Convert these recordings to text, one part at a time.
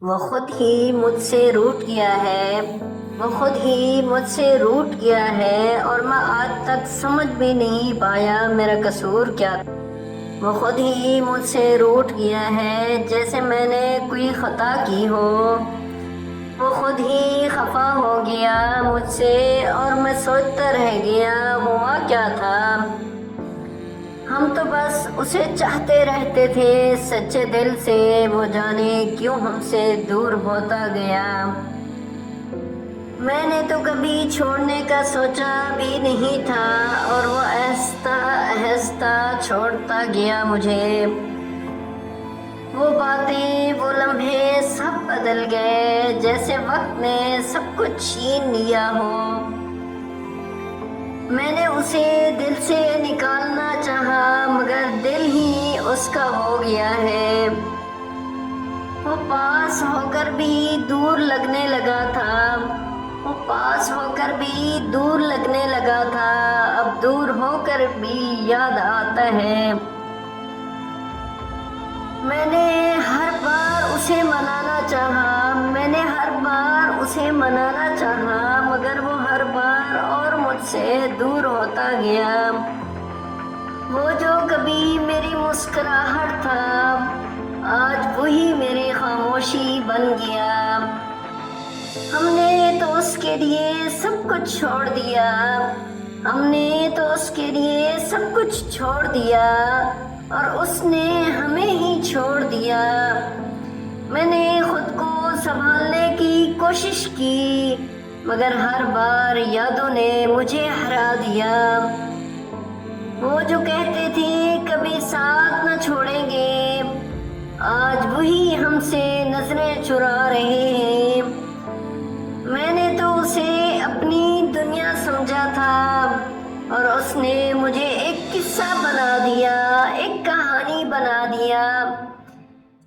وہ خود ہی مجھ سے روٹھ گیا ہے، وہ خود ہی مجھ سے روٹھ گیا ہے، اور میں آج تک سمجھ بھی نہیں پایا میرا قصور کیا تھا۔ وہ خود ہی مجھ سے روٹھ گیا ہے، جیسے میں نے کوئی خطا کی ہو۔ وہ خود ہی خفا ہو گیا مجھ سے، اور میں سوچتا رہ گیا ہوا کیا تھا۔ ہم تو بس اسے چاہتے رہتے تھے سچے دل سے، وہ جانے کیوں ہم سے دور ہوتا گیا۔ میں نے تو کبھی چھوڑنے کا سوچا بھی نہیں تھا، اور وہ آہستہ آہستہ چھوڑتا گیا مجھے۔ وہ باتیں، وہ لمحے سب بدل گئے، جیسے وقت نے سب کچھ چھین لیا ہو۔ میں نے اسے دل سے نکالنا چاہا، مگر دل ہی اس کا ہو گیا ہے۔ وہ پاس ہو کر بھی دور لگنے لگا تھا، وہ پاس ہو کر بھی دور لگنے لگا تھا، اب دور ہو کر بھی یاد آتا ہے۔ میں نے ہر بار اسے منانا چاہا، میں نے ہر بار اسے منانا چاہا، مگر وہ ہر بار اور مجھ سے دور ہوتا گیا۔ وہ جو کبھی میری مسکراہٹ تھا، آج وہی میری خاموشی بن گیا۔ ہم نے تو اس کے لیے سب کچھ چھوڑ دیا، ہم نے تو اس کے لیے سب کچھ چھوڑ دیا، اور اس نے ہمیں ہی چھوڑ دیا۔ میں نے خود کو سنبھالنے کی کوشش کی، مگر ہر بار یادوں نے مجھے ہرا دیا۔ وہ جو کہتے تھے کبھی ساتھ نہ چھوڑیں گے، آج وہی ہم سے نظریں چرا رہے ہیں۔ میں نے تو اسے اپنی دنیا سمجھا تھا، اور اس نے مجھے ایک قصہ بنا دیا، ایک کہانی بنا دیا۔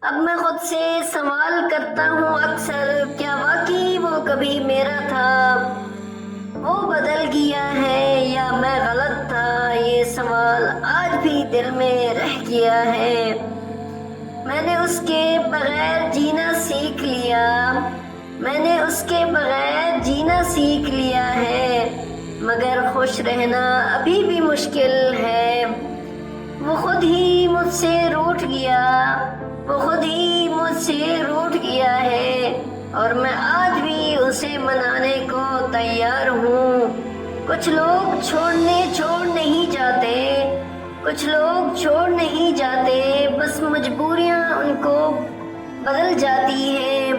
اب میں خود سے سوال کرتا ہوں اکثر، کیا واقعی وہ کبھی میرا تھا؟ وہ بدل گیا ہے یا میں غلط تھا؟ یہ سوال آج بھی دل میں رہ گیا ہے۔ میں نے اس کے بغیر جینا سیکھ لیا، میں نے اس کے بغیر جینا سیکھ لیا ہے، مگر خوش رہنا ابھی بھی مشکل ہے۔ وہ خود ہی مجھ سے روٹھ گیا، وہ خود ہی مجھ سے روٹھ گیا ہے، اور میں آج بھی اسے منانے کو تیار ہوں۔ کچھ لوگ چھوڑ نہیں جاتے، کچھ لوگ چھوڑ نہیں جاتے، بس مجبوریاں ان کو بدل جاتی ہیں۔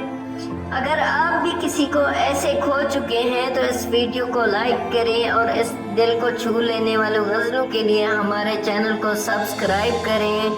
اگر آپ بھی کسی کو ایسے کھو چکے ہیں تو اس ویڈیو کو لائک کریں، اور اس دل کو چھو لینے والے غزلوں کے لیے ہمارے چینل کو سبسکرائب کریں۔